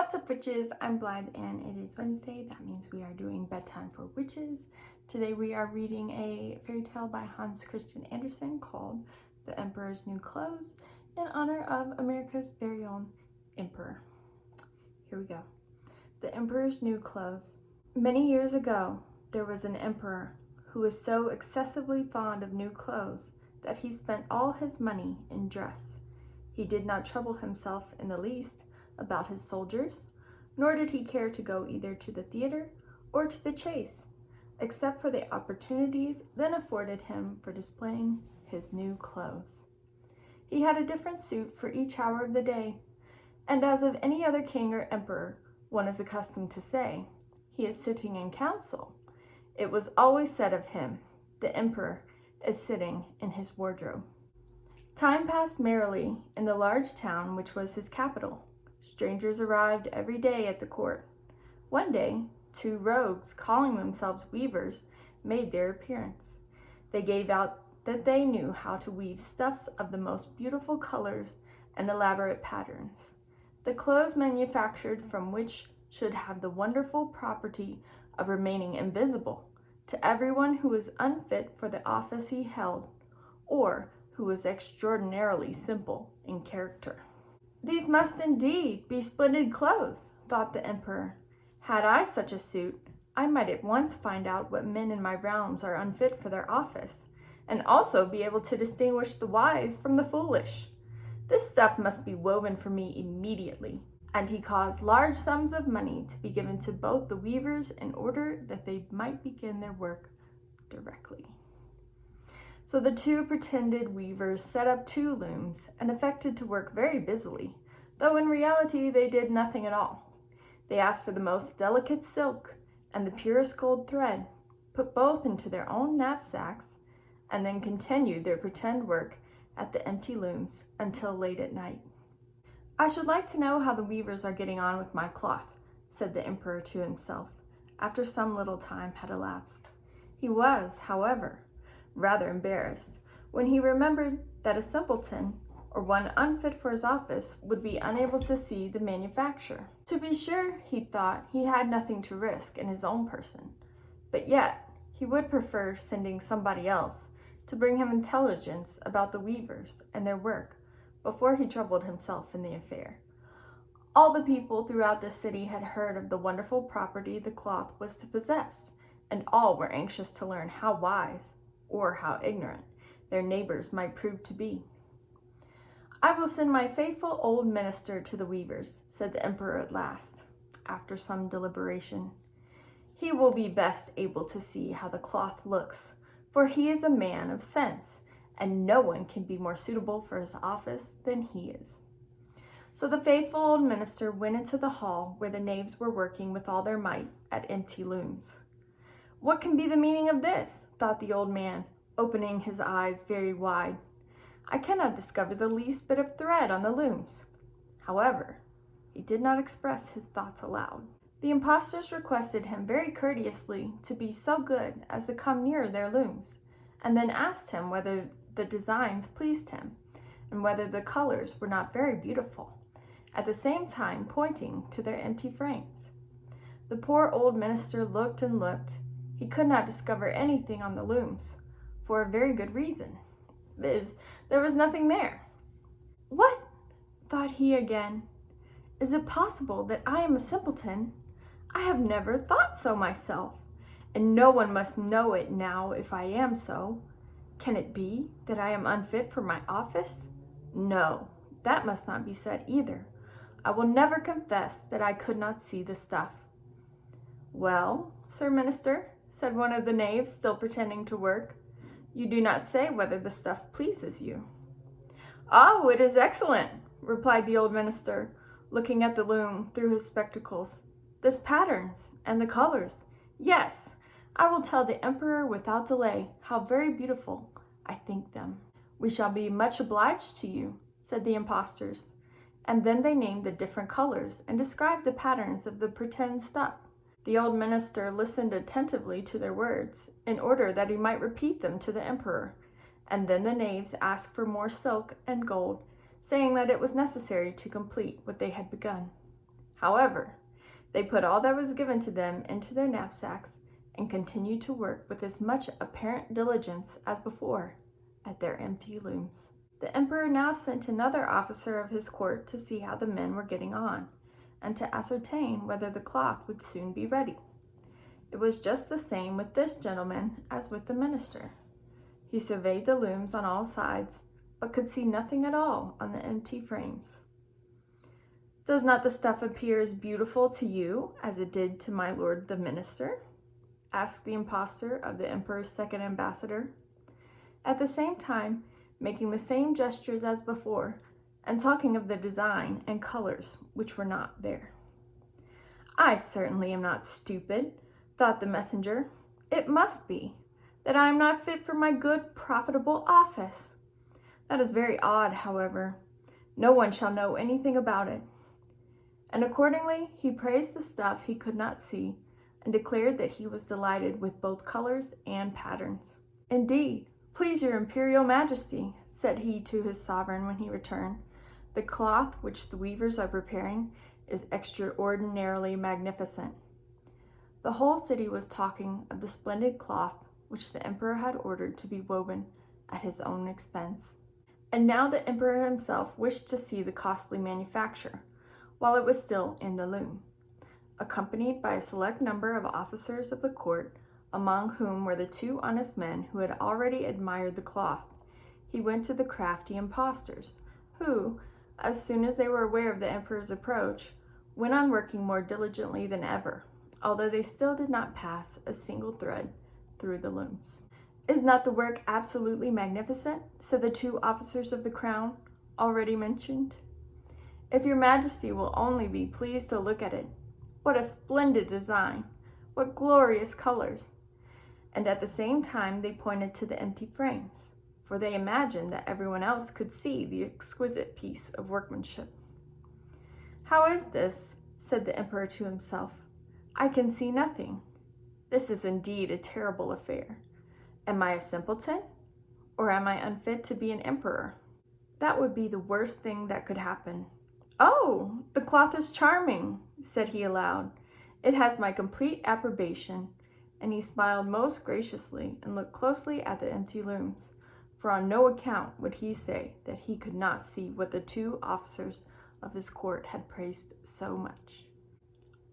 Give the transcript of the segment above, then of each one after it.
What's up, witches? I'm Blythe and it is Wednesday. That means we are doing Bedtime for Witches. Today we are reading a fairy tale by Hans Christen Anderson called The Emperor's New Clothes in honor of America's very own emperor. Here we go. The Emperor's New Clothes. Many years ago, there was an emperor who was so excessively fond of new clothes that he spent all his money in dress. He did not trouble himself in the least about his soldiers, nor did he care to go either to the theater or to the chase, except for the opportunities then afforded him for displaying his new clothes. He had a different suit for each hour of the day, and as of any other king or emperor, one is accustomed to say, he is sitting in council. It was always said of him, the emperor is sitting in his wardrobe. Time passed merrily in the large town which was his capital. Strangers arrived every day at the court. One day, two rogues, calling themselves weavers, made their appearance. They gave out that they knew how to weave stuffs of the most beautiful colors and elaborate patterns. The clothes manufactured from which should have the wonderful property of remaining invisible to everyone who was unfit for the office he held, or who was extraordinarily simple in character. These must indeed be splendid clothes, thought the emperor. Had I such a suit, I might at once find out what men in my realms are unfit for their office, and also be able to distinguish the wise from the foolish. This stuff must be woven for me immediately. And he caused large sums of money to be given to both the weavers in order that they might begin their work directly. So the two pretended weavers set up two looms and affected to work very busily, though in reality they did nothing at all. They asked for the most delicate silk and the purest gold thread, put both into their own knapsacks, and then continued their pretend work at the empty looms until late at night. I should like to know how the weavers are getting on with my cloth, said the emperor to himself, after some little time had elapsed. He was, however, rather embarrassed when he remembered that a simpleton or one unfit for his office would be unable to see the manufacture. To be sure, he thought, he had nothing to risk in his own person, but yet he would prefer sending somebody else to bring him intelligence about the weavers and their work before he troubled himself in the affair. All the people throughout the city had heard of the wonderful property the cloth was to possess, and all were anxious to learn how wise or how ignorant their neighbors might prove to be. I will send my faithful old minister to the weavers, said the emperor at last, after some deliberation. He will be best able to see how the cloth looks, for he is a man of sense, and no one can be more suitable for his office than he is. So the faithful old minister went into the hall where the knaves were working with all their might at empty looms. What can be the meaning of this? Thought the old man, opening his eyes very wide. I cannot discover the least bit of thread on the looms. However, he did not express his thoughts aloud. The impostors requested him very courteously to be so good as to come nearer their looms, and then asked him whether the designs pleased him, and whether the colors were not very beautiful, at the same time pointing to their empty frames. The poor old minister looked and looked. He could not discover anything on the looms, for a very good reason, viz., there was nothing there. What? Thought he again. Is it possible that I am a simpleton? I have never thought so myself, and no one must know it now if I am so. Can it be that I am unfit for my office? No, that must not be said either. I will never confess that I could not see the stuff. Well, Sir Minister, said one of the knaves, still pretending to work, you do not say whether the stuff pleases you. Oh, it is excellent, replied the old minister, looking at the loom through his spectacles. The patterns and the colors. Yes, I will tell the emperor without delay how very beautiful I think them. We shall be much obliged to you, said the impostors, and then they named the different colors and described the patterns of the pretend stuff. The old minister listened attentively to their words, in order that he might repeat them to the emperor, and then the knaves asked for more silk and gold, saying that it was necessary to complete what they had begun. However, they put all that was given to them into their knapsacks and continued to work with as much apparent diligence as before at their empty looms. The emperor now sent another officer of his court to see how the men were getting on, and to ascertain whether the cloth would soon be ready. It was just the same with this gentleman as with the minister. He surveyed the looms on all sides, but could see nothing at all on the empty frames. "Does not the stuff appear as beautiful to you as it did to my lord the minister?" asked the impostor of the emperor's second ambassador, at the same time making the same gestures as before, and talking of the design and colors which were not there. "I certainly am not stupid," thought the messenger. "It must be that I am not fit for my good, profitable office. That is very odd, however. No one shall know anything about it." And accordingly, he praised the stuff he could not see, and declared that he was delighted with both colors and patterns. "Indeed, please your imperial majesty," said he to his sovereign when he returned, "the cloth which the weavers are preparing is extraordinarily magnificent." The whole city was talking of the splendid cloth which the emperor had ordered to be woven at his own expense. And now the emperor himself wished to see the costly manufacture, while it was still in the loom. Accompanied by a select number of officers of the court, among whom were the two honest men who had already admired the cloth, he went to the crafty impostors, who, as soon as they were aware of the emperor's approach, went on working more diligently than ever, although they still did not pass a single thread through the looms. "Is not the work absolutely magnificent?" said the two officers of the crown already mentioned. "If your majesty will only be pleased to look at it, what a splendid design! What glorious colors!" And at the same time they pointed to the empty frames, for they imagined that everyone else could see the exquisite piece of workmanship. "How is this?" said the emperor to himself. "I can see nothing. This is indeed a terrible affair. Am I a simpleton, or am I unfit to be an emperor? That would be the worst thing that could happen. Oh, the cloth is charming," said he aloud. "It has my complete approbation." And he smiled most graciously and looked closely at the empty looms, for on no account would he say that he could not see what the two officers of his court had praised so much.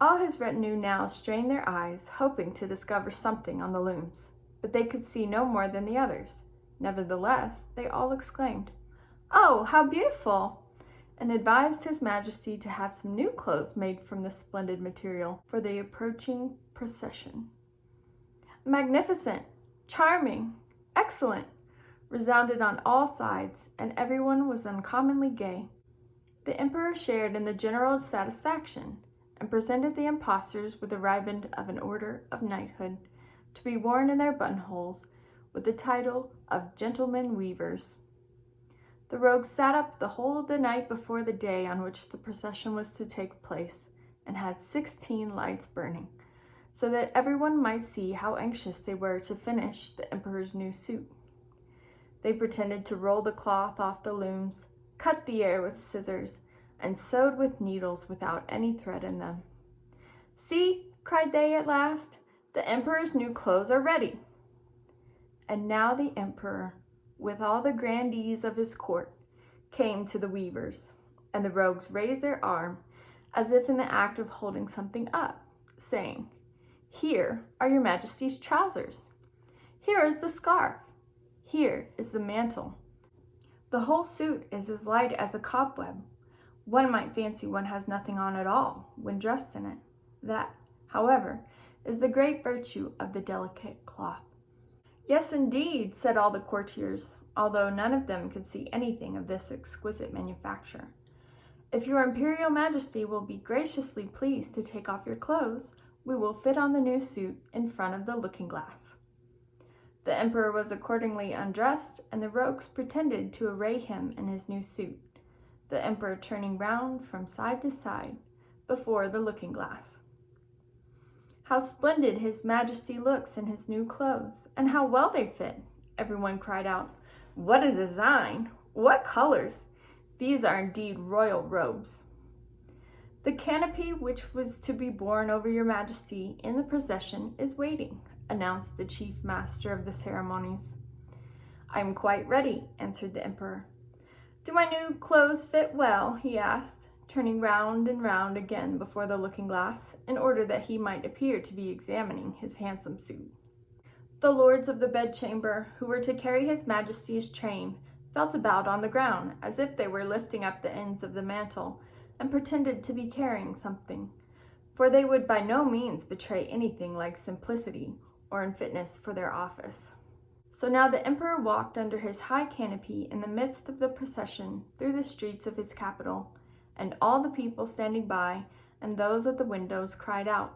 All his retinue now strained their eyes, hoping to discover something on the looms, but they could see no more than the others. Nevertheless, they all exclaimed, "Oh, how beautiful!" and advised his majesty to have some new clothes made from this splendid material for the approaching procession. "Magnificent! Charming! Excellent!" resounded on all sides, and everyone was uncommonly gay. The emperor shared in the general satisfaction, and presented the impostors with a riband of an order of knighthood, to be worn in their buttonholes, with the title of gentlemen weavers. The rogues sat up the whole of the night before the day on which the procession was to take place, and had 16 lights burning, so that everyone might see how anxious they were to finish the emperor's new suit. They pretended to roll the cloth off the looms, cut the air with scissors, and sewed with needles without any thread in them. "See," cried they at last, "the emperor's new clothes are ready." And now the emperor, with all the grandees of his court, came to the weavers, and the rogues raised their arm as if in the act of holding something up, saying, "Here are your majesty's trousers. Here is the scarf. Here is the mantle. The whole suit is as light as a cobweb. One might fancy one has nothing on at all when dressed in it. That, however, is the great virtue of the delicate cloth." "Yes, indeed," said all the courtiers, although none of them could see anything of this exquisite manufacture. "If your imperial majesty will be graciously pleased to take off your clothes, we will fit on the new suit in front of the looking-glass." The emperor was accordingly undressed, and the rogues pretended to array him in his new suit, the emperor turning round from side to side before the looking-glass. "How splendid his majesty looks in his new clothes, and how well they fit!" everyone cried out. "What a design! What colors! These are indeed royal robes." The canopy which was to be borne over your majesty in the procession is waiting, announced the chief master of the ceremonies. I am quite ready, answered the emperor. Do my new clothes fit well? He asked, turning round and round again before the looking-glass, in order that he might appear to be examining his handsome suit. The lords of the bedchamber, who were to carry his majesty's train, felt about on the ground, as if they were lifting up the ends of the mantle, and pretended to be carrying something, for they would by no means betray anything like simplicity or unfitness for their office. So now the emperor walked under his high canopy in the midst of the procession through the streets of his capital, and all the people standing by and those at the windows cried out,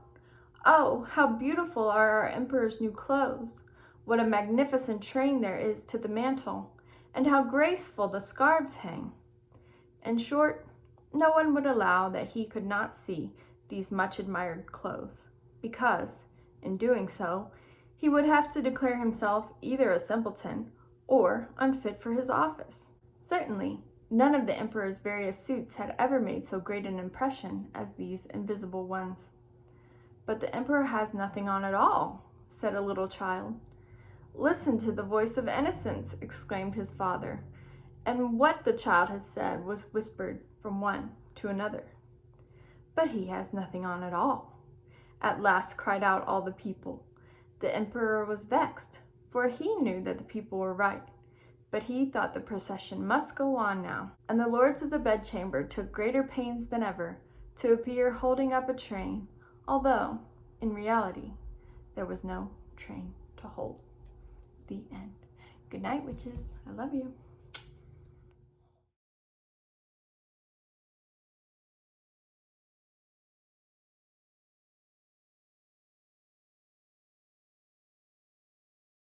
"Oh, how beautiful are our emperor's new clothes! What a magnificent train there is to the mantle, and how graceful the scarves hang!" In short, no one would allow that he could not see these much admired clothes, because, in doing so, he would have to declare himself either a simpleton or unfit for his office. Certainly, none of the emperor's various suits had ever made so great an impression as these invisible ones. But the emperor has nothing on at all, said a little child. Listen to the voice of innocence, exclaimed his father, and what the child has said was whispered from one to another. But he has nothing on at all, at last cried out all the people. The emperor was vexed, for he knew that the people were right, but he thought the procession must go on now, and the lords of the bedchamber took greater pains than ever to appear holding up a train, although, in reality, there was no train to hold. The end. Good night, witches. I love you.